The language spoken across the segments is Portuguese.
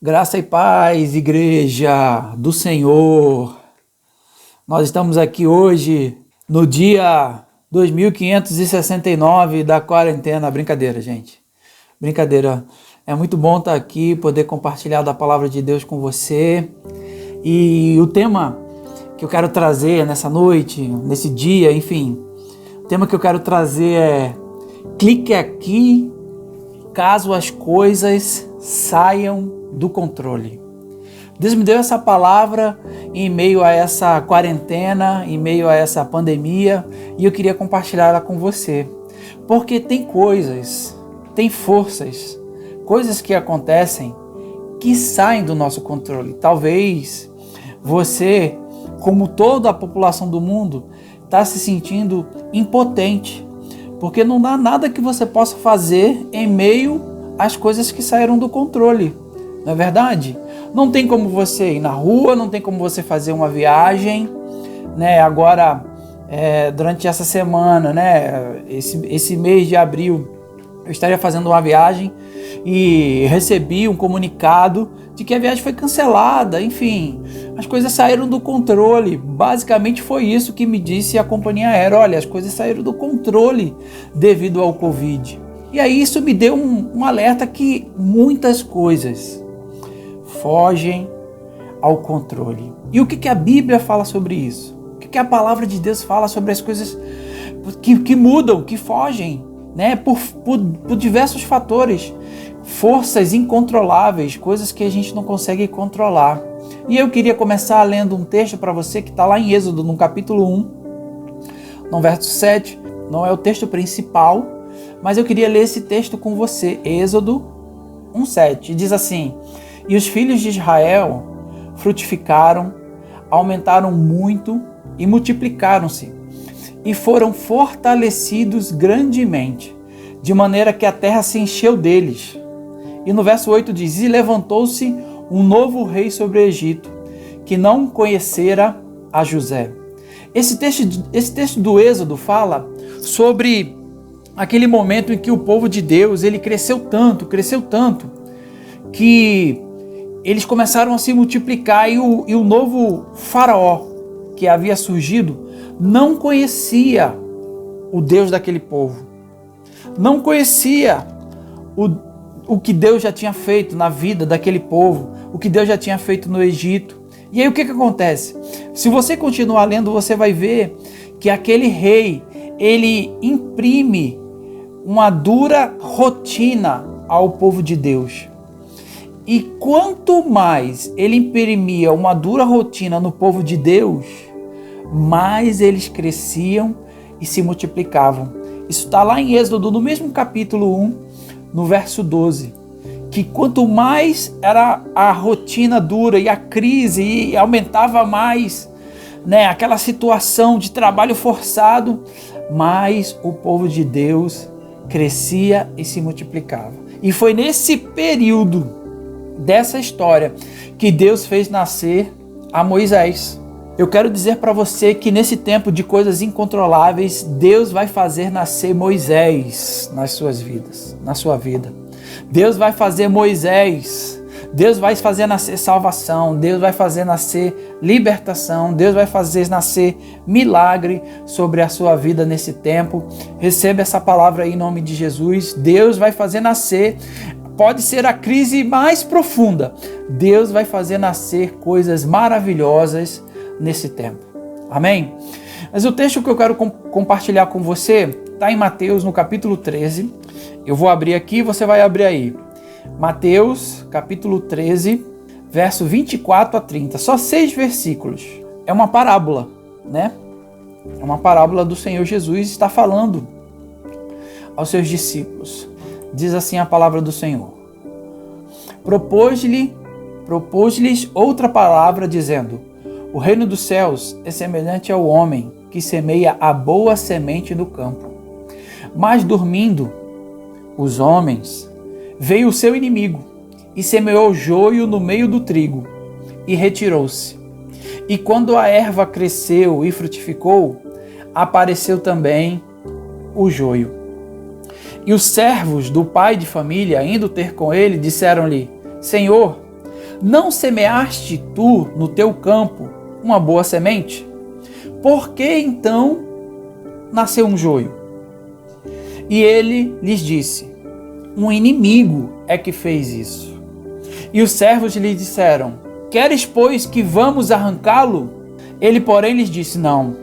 Graça e paz, igreja do Senhor. Nós estamos aqui hoje no dia 2569 da quarentena. Brincadeira, gente. Brincadeira. É muito bom estar aqui, poder compartilhar da palavra de Deus com você. E o tema que eu quero trazer nessa noite, nesse dia, enfim, o tema que eu quero trazer é: clique aqui caso as coisas saiam do controle. Deus me deu essa palavra em meio a essa quarentena, em meio a essa pandemia, e eu queria compartilhar ela com você. Porque tem coisas, tem forças, coisas que acontecem que saem do nosso controle. Talvez você, como toda a população do mundo, está se sentindo impotente, porque não dá nada que você possa fazer em meio às coisas que saíram do controle. Não é verdade? Não tem como você ir na rua, não tem como você fazer uma viagem, né? Agora, durante essa semana, né? Esse mês de abril, eu estaria fazendo uma viagem e recebi um comunicado de que a viagem foi cancelada. Enfim, as coisas saíram do controle. Basicamente foi isso que me disse a companhia aérea. Olha, as coisas saíram do controle devido ao Covid. E aí isso me deu um alerta que muitas coisas fogem ao controle. E o que a Bíblia fala sobre isso? O que a palavra de Deus fala sobre as coisas que mudam, que fogem, né? Por diversos fatores, forças incontroláveis, coisas que a gente não consegue controlar. E eu queria começar lendo um texto para você que está lá em Êxodo, no capítulo 1, no verso 7. Não é o texto principal, mas eu queria ler esse texto com você. Êxodo 1:7. Diz assim: e os filhos de Israel frutificaram, aumentaram muito e multiplicaram-se, e foram fortalecidos grandemente, de maneira que a terra se encheu deles. E no verso 8 diz: e levantou-se um novo rei sobre o Egito, que não conhecera a José. Esse texto do Êxodo fala sobre aquele momento em que o povo de Deus ele cresceu tanto, que eles começaram a se multiplicar, e o novo faraó que havia surgido não conhecia o Deus daquele povo, não conhecia o que Deus já tinha feito na vida daquele povo, o que Deus já tinha feito no Egito. E aí o que acontece? Se você continuar lendo, você vai ver que aquele rei, ele imprime uma dura rotina ao povo de Deus. E quanto mais ele imprimia uma dura rotina no povo de Deus, mais eles cresciam e se multiplicavam. Isso está lá em Êxodo, no mesmo capítulo 1, no verso 12. Que quanto mais era a rotina dura e a crise, e aumentava mais, né, aquela situação de trabalho forçado, mais o povo de Deus crescia e se multiplicava. E foi nesse período dessa história que Deus fez nascer a Moisés. Eu quero dizer para você que nesse tempo de coisas incontroláveis, Deus vai fazer nascer Moisés nas suas vidas, na sua vida. Deus vai fazer Moisés, Deus vai fazer nascer salvação, Deus vai fazer nascer libertação, Deus vai fazer nascer milagre sobre a sua vida nesse tempo. Receba essa palavra aí em nome de Jesus. Deus vai fazer nascer. Pode ser a crise mais profunda. Deus vai fazer nascer coisas maravilhosas nesse tempo. Amém? Mas o texto que eu quero compartilhar com você está em Mateus, no capítulo 13. Eu vou abrir aqui, você vai abrir aí. Mateus, capítulo 13, verso 24 a 30. Só 6 versículos. É uma parábola, né? É uma parábola do Senhor Jesus, está falando aos seus discípulos. Diz assim a palavra do Senhor: propôs-lhes outra palavra, dizendo: o reino dos céus é semelhante ao homem que semeia a boa semente no campo. Mas dormindo os homens, veio o seu inimigo e semeou joio no meio do trigo e retirou-se. E quando a erva cresceu e frutificou, apareceu também o joio. E os servos do pai de família, indo ter com ele, disseram-lhe: Senhor, Não semeaste tu no teu campo uma boa semente? Por que então nasceu um joio? E ele lhes disse: um inimigo é que fez isso. E os servos lhe disseram: queres, pois, que vamos arrancá-lo? Ele, porém, lhes disse: não,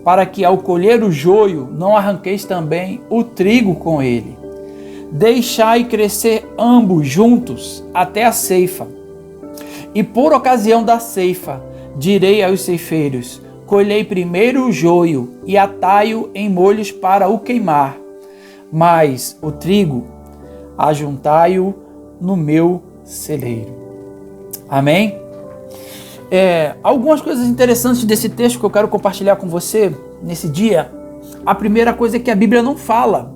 para que ao colher o joio não arranqueis também o trigo com ele. Deixai crescer ambos juntos até a ceifa. E por ocasião da ceifa, direi aos ceifeiros: colhei primeiro o joio e atai-o em molhos para o queimar, mas o trigo ajuntai-o no meu celeiro. Amém? Algumas coisas interessantes desse texto que eu quero compartilhar com você nesse dia. A primeira coisa é que a Bíblia não fala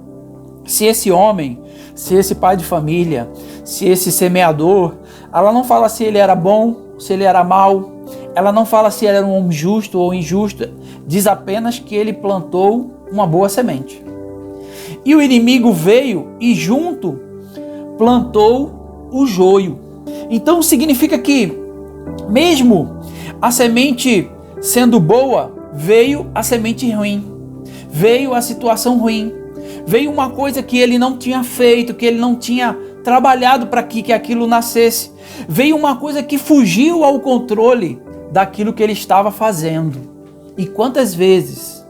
se esse homem, se esse pai de família, se esse semeador, ela não fala se ele era bom, se ele era mau, ela não fala se ele era um homem justo ou injusto, diz apenas que ele plantou uma boa semente. E o inimigo veio e junto plantou o joio. Então significa que mesmo a semente sendo boa, veio a semente ruim, veio a situação ruim, veio uma coisa que ele não tinha feito, que ele não tinha trabalhado para que aquilo nascesse, veio uma coisa que fugiu ao controle daquilo que ele estava fazendo. E quantas vezes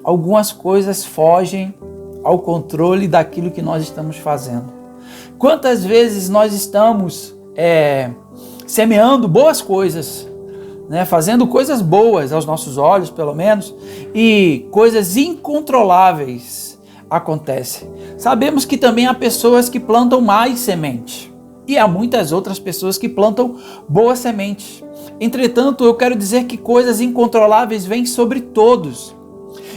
algumas coisas fogem ao controle daquilo que nós estamos fazendo? Quantas vezes nós estamos semeando boas coisas, né? Fazendo coisas boas aos nossos olhos, pelo menos, e coisas incontroláveis acontecem. Sabemos que também há pessoas que plantam mais semente e há muitas outras pessoas que plantam boas sementes. Entretanto, eu quero dizer que coisas incontroláveis vêm sobre todos.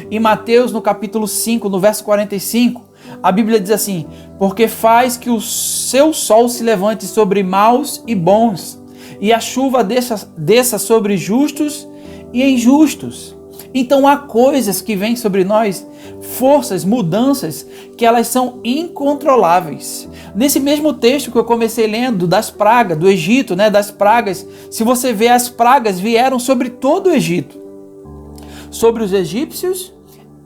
Em Mateus, no capítulo 5, no verso 45, a Bíblia diz assim: porque faz que o seu sol se levante sobre maus e bons, e a chuva desça sobre justos e injustos. Então há coisas que vêm sobre nós, forças, mudanças, que elas são incontroláveis. Nesse mesmo texto que eu comecei lendo, das pragas, do Egito, né, das pragas, se você vê, as pragas vieram sobre todo o Egito, sobre os egípcios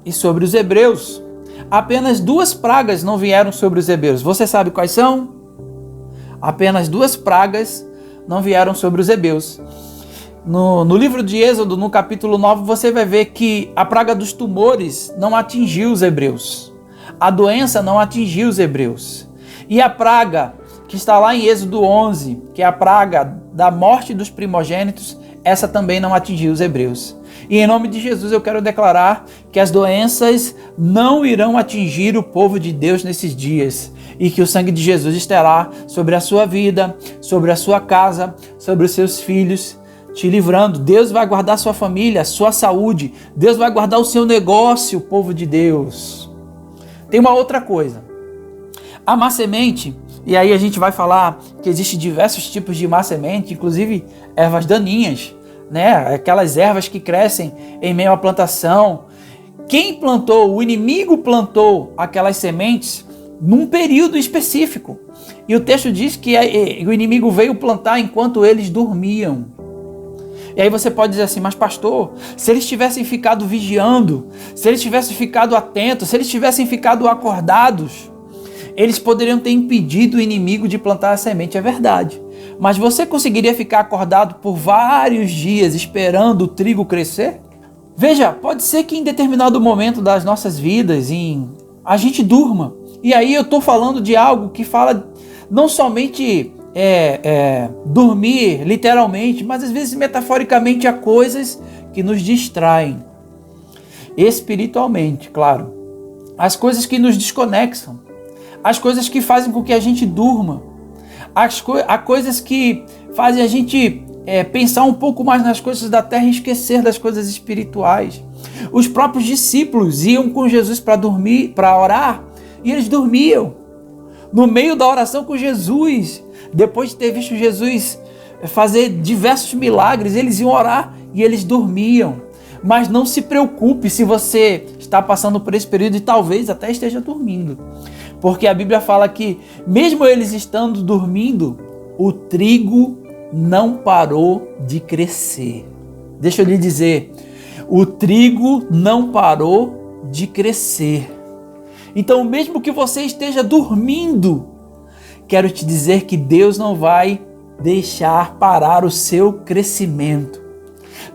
e sobre os hebreus. Apenas 2 pragas não vieram sobre os hebreus. Você sabe quais são? Apenas 2 pragas não vieram sobre os hebreus. No livro de Êxodo, no capítulo 9, você vai ver que a praga dos tumores não atingiu os hebreus. A doença não atingiu os hebreus. E a praga que está lá em Êxodo 11, que é a praga da morte dos primogênitos, essa também não atingiu os hebreus. E em nome de Jesus eu quero declarar que as doenças não irão atingir o povo de Deus nesses dias, e que o sangue de Jesus estará sobre a sua vida, sobre a sua casa, sobre os seus filhos, te livrando. Deus vai guardar a sua família, a sua saúde. Deus vai guardar o seu negócio, povo de Deus. Tem uma outra coisa. A má semente, e aí a gente vai falar que existem diversos tipos de má semente, inclusive ervas daninhas, né? Aquelas ervas que crescem em meio à plantação. Quem plantou, o inimigo plantou aquelas sementes num período específico. E o texto diz que o inimigo veio plantar enquanto eles dormiam. E aí você pode dizer assim: mas pastor, se eles tivessem ficado vigiando, se eles tivessem ficado atentos, se eles tivessem ficado acordados, eles poderiam ter impedido o inimigo de plantar a semente. É verdade. Mas você conseguiria ficar acordado por vários dias esperando o trigo crescer? Veja, pode ser que em determinado momento das nossas vidas a gente durma. E aí eu estou falando de algo que fala não somente dormir literalmente, mas às vezes metaforicamente, há coisas que nos distraem espiritualmente, claro. As coisas que nos desconexam, as coisas que fazem com que a gente durma, há coisas que fazem a gente pensar um pouco mais nas coisas da terra e esquecer das coisas espirituais. Os próprios discípulos iam com Jesus para dormir, para orar, e eles dormiam no meio da oração com Jesus. Depois de ter visto Jesus fazer diversos milagres, eles iam orar e eles dormiam. Mas não se preocupe se você está passando por esse período e talvez até esteja dormindo. Porque a Bíblia fala que, mesmo eles estando dormindo, o trigo não parou de crescer. Deixa eu lhe dizer, o trigo não parou de crescer. Então, mesmo que você esteja dormindo, quero te dizer que Deus não vai deixar parar o seu crescimento.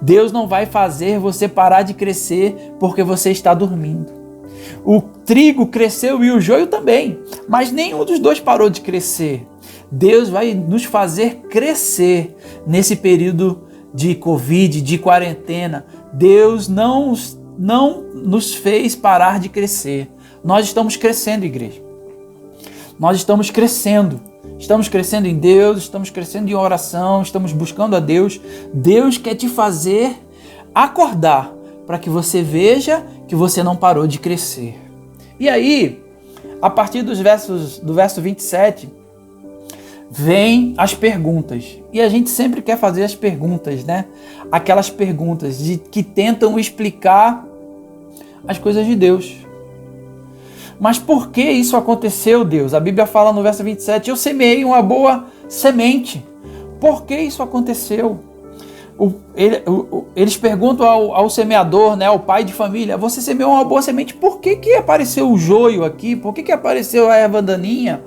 Deus não vai fazer você parar de crescer porque você está dormindo. O trigo cresceu e o joio também, mas nenhum dos dois parou de crescer. Deus vai nos fazer crescer nesse período de Covid, de quarentena. Deus não nos fez parar de crescer. Nós estamos crescendo, igreja. Nós estamos crescendo. Estamos crescendo em Deus, estamos crescendo em oração, estamos buscando a Deus. Deus quer te fazer acordar para que você veja que você não parou de crescer. E aí, a partir do verso 27, vem as perguntas. E a gente sempre quer fazer as perguntas, né? Aquelas perguntas que tentam explicar as coisas de Deus. Mas por que isso aconteceu, Deus? A Bíblia fala no verso 27, eu semeei uma boa semente. Por que isso aconteceu? Eles perguntam ao semeador, né, ao pai de família, você semeou uma boa semente, por que apareceu o joio aqui? Por que apareceu a erva daninha?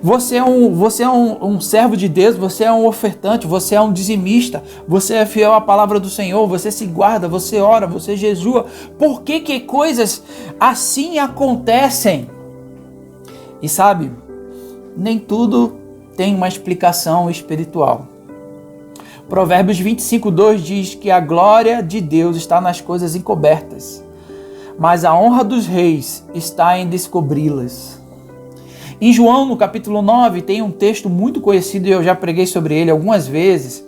Você é um servo de Deus, você é um ofertante, você é um dizimista, você é fiel à palavra do Senhor, você se guarda, você ora, você jejua. Por que coisas assim acontecem? E sabe, nem tudo tem uma explicação espiritual. Provérbios 25:2 diz que a glória de Deus está nas coisas encobertas, mas a honra dos reis está em descobri-las. Em João, no capítulo 9, tem um texto muito conhecido e eu já preguei sobre ele algumas vezes,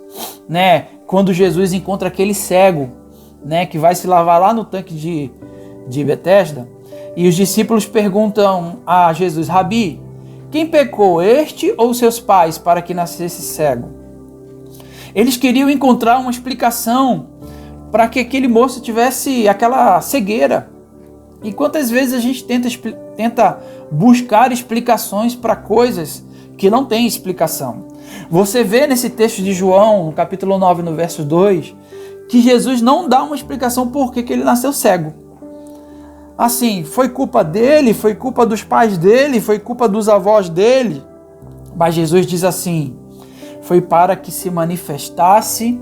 né? Quando Jesus encontra aquele cego, né, que vai se lavar lá no tanque de Betesda, e os discípulos perguntam a Jesus, Rabi, quem pecou, este ou seus pais, para que nascesse cego? Eles queriam encontrar uma explicação para que aquele moço tivesse aquela cegueira. E quantas vezes a gente tenta buscar explicações para coisas que não têm explicação. Você vê nesse texto de João, no capítulo 9, no verso 2, que Jesus não dá uma explicação por que ele nasceu cego. Assim, foi culpa dele, foi culpa dos pais dele, foi culpa dos avós dele. Mas Jesus diz assim, foi para que se manifestasse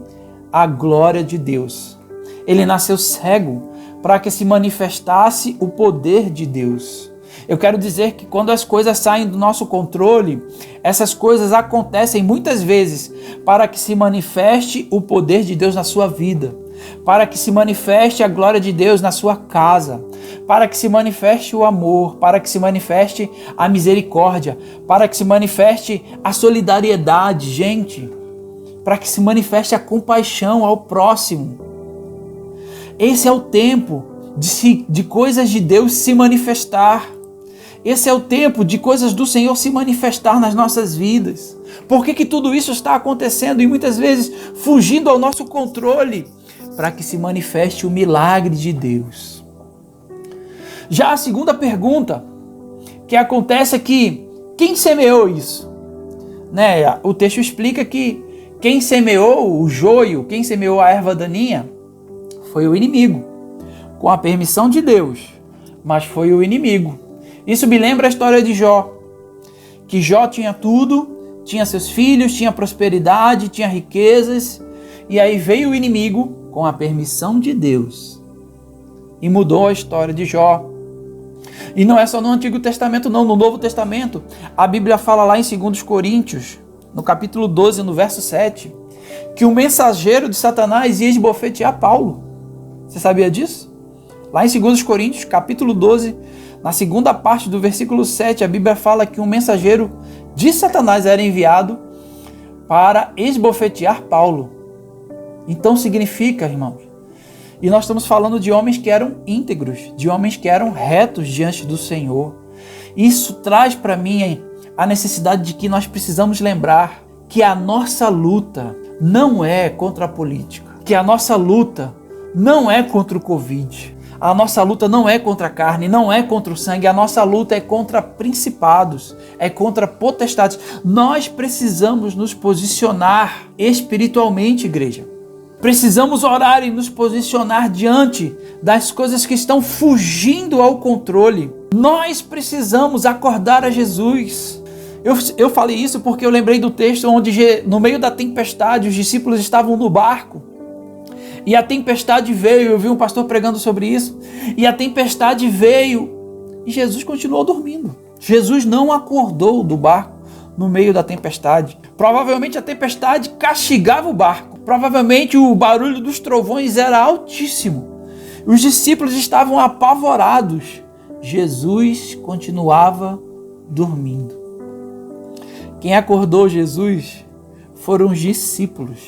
a glória de Deus. Ele nasceu cego para que se manifestasse o poder de Deus. Eu quero dizer que quando as coisas saem do nosso controle, essas coisas acontecem muitas vezes para que se manifeste o poder de Deus na sua vida, para que se manifeste a glória de Deus na sua casa, para que se manifeste o amor, para que se manifeste a misericórdia, para que se manifeste a solidariedade, gente, para que se manifeste a compaixão ao próximo. Esse é o tempo de coisas de Deus se manifestar. Esse é o tempo de coisas do Senhor se manifestar nas nossas vidas. Por que tudo isso está acontecendo e muitas vezes fugindo ao nosso controle? Para que se manifeste o milagre de Deus. Já a segunda pergunta que acontece é que quem semeou isso? Né? O texto explica que quem semeou o joio, quem semeou a erva daninha, foi o inimigo, com a permissão de Deus, mas foi o inimigo. Isso me lembra a história de Jó, que Jó tinha tudo, tinha seus filhos, tinha prosperidade, tinha riquezas, e aí veio o inimigo com a permissão de Deus e mudou a história de Jó. E não é só no Antigo Testamento não, no Novo Testamento, a Bíblia fala lá em 2 Coríntios, no capítulo 12, no verso 7, que o mensageiro de Satanás ia esbofetear Paulo. Você sabia disso? Lá em 2 Coríntios, capítulo 12, na segunda parte do versículo 7, a Bíblia fala que um mensageiro de Satanás era enviado para esbofetear Paulo. Então significa, irmãos, e nós estamos falando de homens que eram íntegros, de homens que eram retos diante do Senhor. Isso traz para mim a necessidade de que nós precisamos lembrar que a nossa luta não é contra a política, que a nossa luta não é contra o Covid. A nossa luta não é contra a carne, não é contra o sangue, a nossa luta é contra principados, é contra potestades. Nós precisamos nos posicionar espiritualmente, igreja. Precisamos orar e nos posicionar diante das coisas que estão fugindo ao controle. Nós precisamos acordar a Jesus. Eu falei isso porque eu lembrei do texto onde, no meio da tempestade, os discípulos estavam no barco. E a tempestade veio, eu vi um pastor pregando sobre isso. E a tempestade veio e Jesus continuou dormindo. Jesus não acordou do barco no meio da tempestade. Provavelmente a tempestade castigava o barco. Provavelmente o barulho dos trovões era altíssimo. Os discípulos estavam apavorados. Jesus continuava dormindo. Quem acordou Jesus foram os discípulos.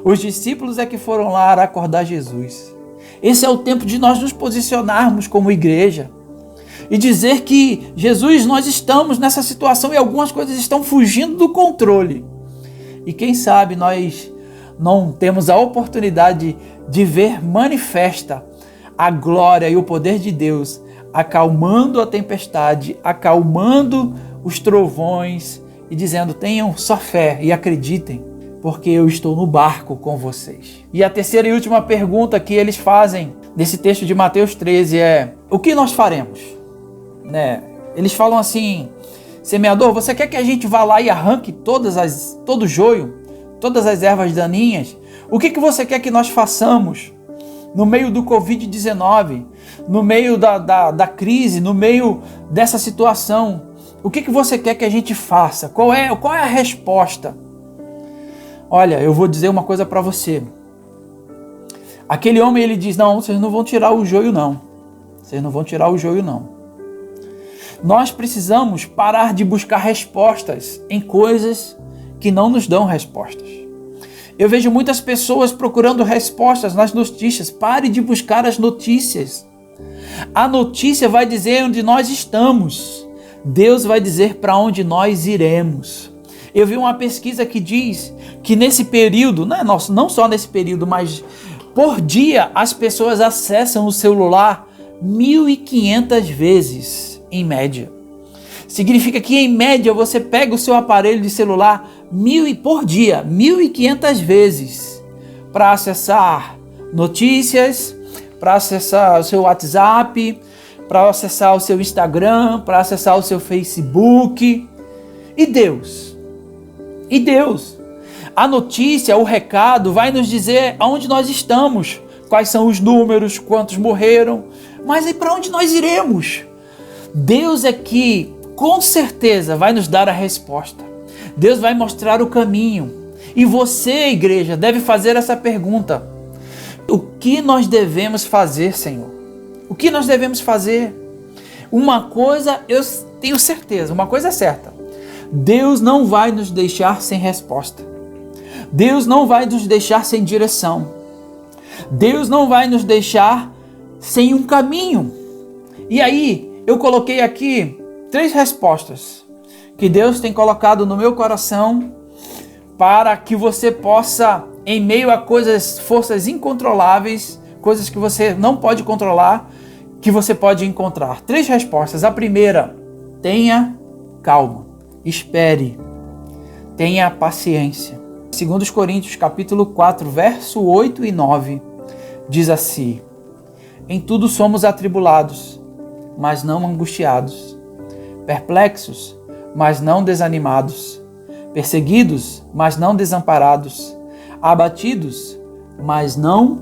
Os discípulos é que foram lá acordar Jesus. Esse é o tempo de nós nos posicionarmos como igreja e dizer que, Jesus, nós estamos nessa situação e algumas coisas estão fugindo do controle. E quem sabe nós não temos a oportunidade de ver manifesta a glória e o poder de Deus, acalmando a tempestade, acalmando os trovões e dizendo: tenham só fé e acreditem, porque eu estou no barco com vocês. E a terceira e última pergunta que eles fazem nesse texto de Mateus 13 é: o que nós faremos? Eles falam assim: semeador, você quer que a gente vá lá e arranque todo o joio, todas as ervas daninhas? O que você quer que nós façamos no meio do Covid-19, no meio da crise, no meio dessa situação? O que você quer que a gente faça? Qual é a resposta? Olha, eu vou dizer uma coisa para você. Aquele homem, ele diz: não, vocês não vão tirar o joio não. Vocês não vão tirar o joio não. Nós precisamos parar de buscar respostas em coisas que não nos dão respostas. Eu vejo muitas pessoas procurando respostas nas notícias. Pare de buscar as notícias. A notícia vai dizer onde nós estamos. Deus vai dizer para onde nós iremos. Eu vi uma pesquisa que diz que nesse período, não só nesse período, mas por dia as pessoas acessam o celular 1.500 vezes, em média. Significa que em média você pega o seu aparelho de celular por dia, 1.500 vezes, para acessar notícias, para acessar o seu WhatsApp, para acessar o seu Instagram, para acessar o seu Facebook. E Deus? A notícia, o recado vai nos dizer aonde nós estamos, quais são os números, quantos morreram, mas e para onde nós iremos? Deus é que com certeza vai nos dar a resposta. Deus vai mostrar o caminho. E você, igreja, deve fazer essa pergunta: o que nós devemos fazer, Senhor? O que nós devemos fazer? Uma coisa eu tenho certeza, uma coisa é certa: Deus não vai nos deixar sem resposta. Deus não vai nos deixar sem direção. Deus não vai nos deixar sem um caminho. E aí, eu coloquei aqui 3 respostas que Deus tem colocado no meu coração para que você possa, em meio a forças incontroláveis, coisas que você não pode controlar, que você pode encontrar. 3 respostas. A primeira: tenha calma, espere, tenha paciência. 2 Coríntios capítulo 4, verso 8 e 9, diz assim: em tudo somos atribulados, mas não angustiados, perplexos, mas não desanimados, perseguidos, mas não desamparados, abatidos, mas não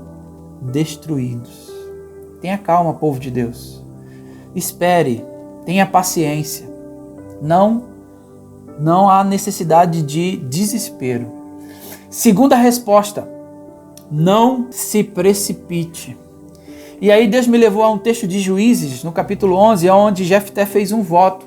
destruídos. Tenha calma, povo de Deus. Espere, tenha paciência. Não há necessidade de desespero. Segunda resposta: não se precipite. E aí Deus me levou a um texto de Juízes, no capítulo 11, onde Jefté fez um voto.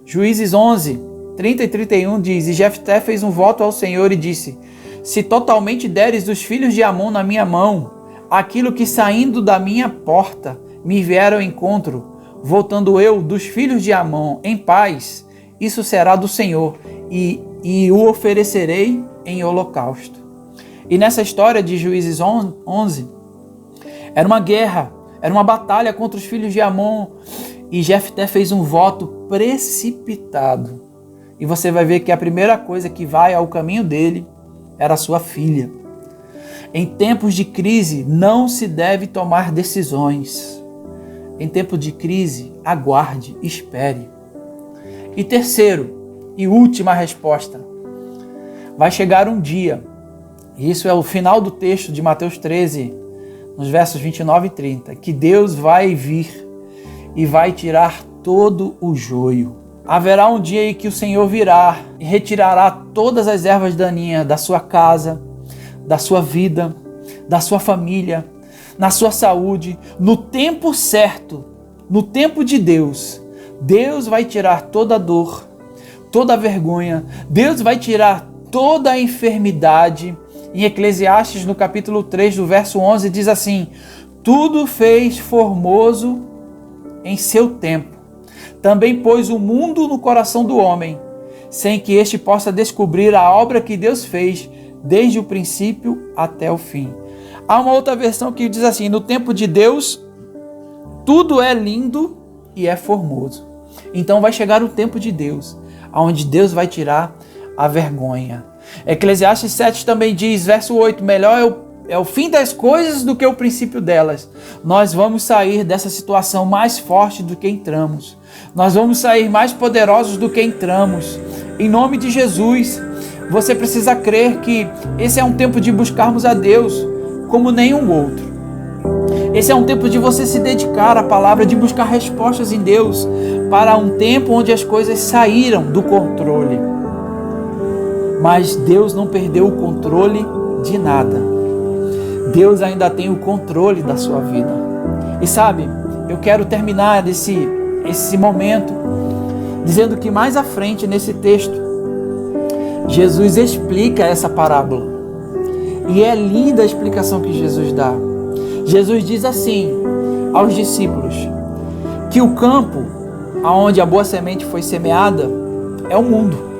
Juízes 11, 30 e 31 diz: e Jefté fez um voto ao Senhor e disse: se totalmente deres os filhos de Amon na minha mão, aquilo que saindo da minha porta me vier ao encontro, voltando eu dos filhos de Amon em paz, isso será do Senhor, e o oferecerei em holocausto. E nessa história de Juízes 11, era uma guerra Era uma batalha contra os filhos de Amon e Jefté fez um voto precipitado. E você vai ver que a primeira coisa que vai ao caminho dele era a sua filha. Em tempos de crise, não se deve tomar decisões. Em tempo de crise, aguarde, espere. E terceiro e última resposta. Vai chegar um dia, e isso é o final do texto de Mateus 13, nos versos 29 e 30, que Deus vai vir e vai tirar todo o joio. Haverá um dia em que o Senhor virá e retirará todas as ervas daninhas da sua casa, da sua vida, da sua família, na sua saúde, no tempo certo, no tempo de Deus. Deus vai tirar toda a dor, toda a vergonha, Deus vai tirar toda a enfermidade. Em Eclesiastes, no capítulo 3, do verso 11, diz assim: tudo fez formoso em seu tempo. Também pôs o mundo no coração do homem, sem que este possa descobrir a obra que Deus fez desde o princípio até o fim. Há uma outra versão que diz assim: no tempo de Deus, tudo é lindo e é formoso. Então vai chegar o tempo de Deus, onde Deus vai tirar a vergonha. Eclesiastes 7 também diz, verso 8, melhor é o fim das coisas do que o princípio delas. Nós vamos sair dessa situação mais forte do que entramos. Nós vamos sair mais poderosos do que entramos. Em nome de Jesus, você precisa crer que esse é um tempo de buscarmos a Deus como nenhum outro. Esse é um tempo de você se dedicar à palavra, de buscar respostas em Deus para um tempo onde as coisas saíram do controle. Mas Deus não perdeu o controle de nada. Deus ainda tem o controle da sua vida. E sabe, eu quero terminar esse momento dizendo que mais à frente nesse texto, Jesus explica essa parábola. E é linda a explicação que Jesus dá. Jesus diz assim aos discípulos que o campo onde a boa semente foi semeada é o mundo.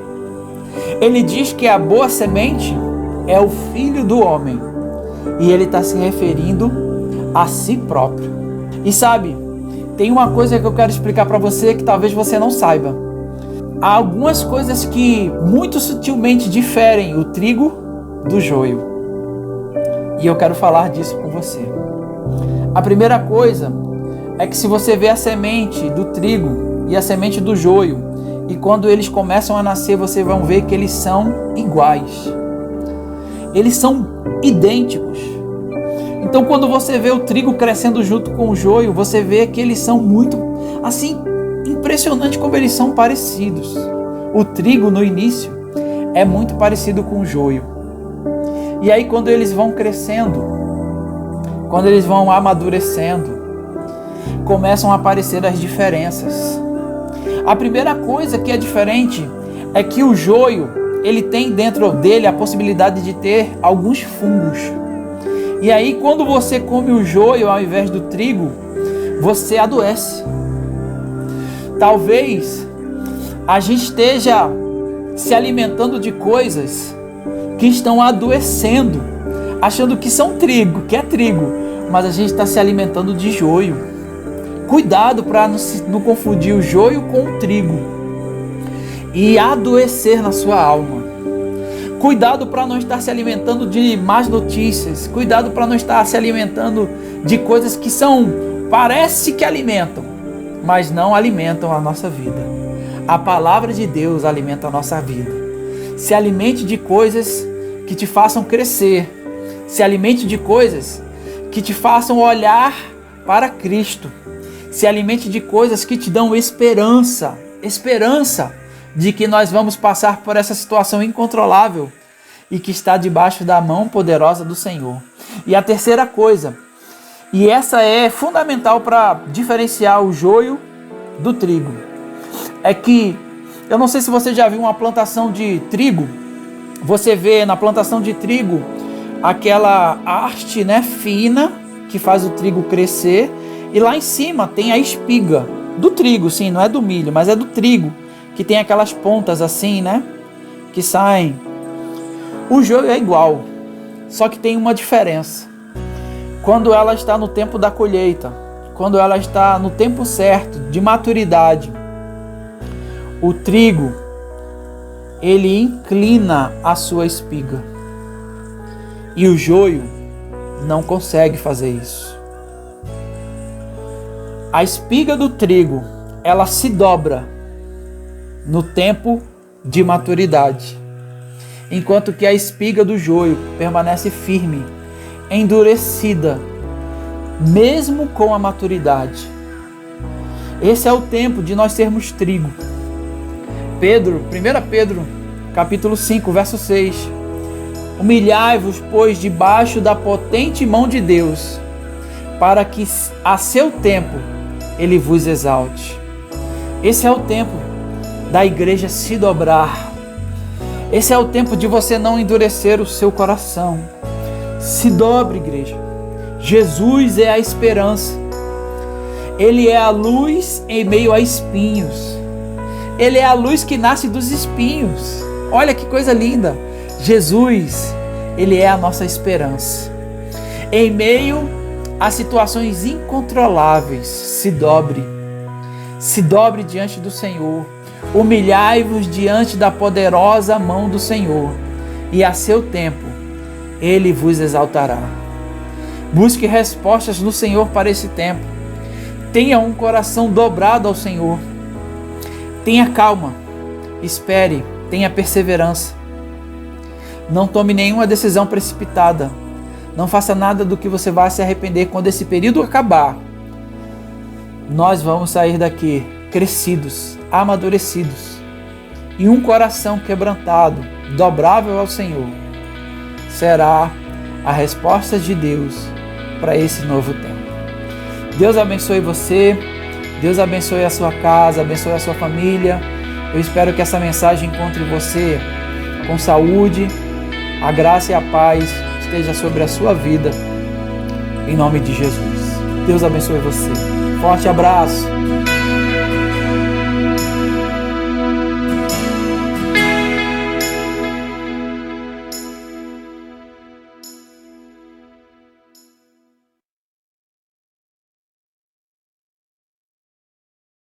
Ele diz que a boa semente é o Filho do Homem. E ele está se referindo a si próprio. E sabe, tem uma coisa que eu quero explicar para você que talvez você não saiba. Há algumas coisas que muito sutilmente diferem o trigo do joio. E eu quero falar disso com você. A primeira coisa é que se você vê a semente do trigo e a semente do joio, e quando eles começam a nascer, você vai ver que eles são iguais. Eles são idênticos. Então, quando você vê o trigo crescendo junto com o joio, você vê que eles são muito, assim, impressionante como eles são parecidos. O trigo, no início, é muito parecido com o joio. E aí, quando eles vão crescendo, quando eles vão amadurecendo, começam a aparecer as diferenças. A primeira coisa que é diferente é que o joio, ele tem dentro dele a possibilidade de ter alguns fungos. E aí, quando você come o joio ao invés do trigo, você adoece. Talvez a gente esteja se alimentando de coisas que estão adoecendo, achando que são trigo, que é trigo, mas a gente está se alimentando de joio. Cuidado para não confundir o joio com o trigo e adoecer na sua alma. Cuidado para não estar se alimentando de más notícias. Cuidado para não estar se alimentando de coisas que parece que alimentam, mas não alimentam a nossa vida. A palavra de Deus alimenta a nossa vida. Se alimente de coisas que te façam crescer. Se alimente de coisas que te façam olhar para Cristo. Se alimente de coisas que te dão esperança de que nós vamos passar por essa situação incontrolável e que está debaixo da mão poderosa do Senhor. E a terceira coisa, e essa é fundamental para diferenciar o joio do trigo, é que, eu não sei se você já viu uma plantação de trigo, você vê na plantação de trigo aquela haste, fina que faz o trigo crescer. E lá em cima tem a espiga do trigo, sim, não é do milho, mas é do trigo, que tem aquelas pontas assim, que saem. O joio é igual, só que tem uma diferença. Quando ela está no tempo da colheita, quando ela está no tempo certo, de maturidade, o trigo, ele inclina a sua espiga. E o joio não consegue fazer isso. A espiga do trigo, ela se dobra no tempo de maturidade, enquanto que a espiga do joio permanece firme, endurecida, mesmo com a maturidade. Esse é o tempo de nós sermos trigo. 1 Pedro, capítulo 5, verso 6. Humilhai-vos, pois, debaixo da potente mão de Deus, para que a seu tempo ele vos exalte. Esse é o tempo da igreja se dobrar. Esse é o tempo de você não endurecer o seu coração. Se dobre, igreja. Jesus é a esperança. Ele é a luz em meio a espinhos. Ele é a luz que nasce dos espinhos. Olha que coisa linda. Jesus, ele é a nossa esperança. Em meio a situações incontroláveis, se dobre. Se dobre diante do Senhor. Humilhai-vos diante da poderosa mão do Senhor, e a seu tempo ele vos exaltará. Busque respostas no Senhor para esse tempo. Tenha um coração dobrado ao Senhor. Tenha calma, espere, tenha perseverança. Não tome nenhuma decisão precipitada. Não faça nada do que você vai se arrepender quando esse período acabar. Nós vamos sair daqui crescidos, amadurecidos, e um coração quebrantado, dobrável ao Senhor, será a resposta de Deus para esse novo tempo. Deus abençoe você, Deus abençoe a sua casa, abençoe a sua família. Eu espero que essa mensagem encontre você com saúde, a graça e a paz esteja sobre a sua vida, em nome de Jesus. Deus abençoe você. Forte abraço.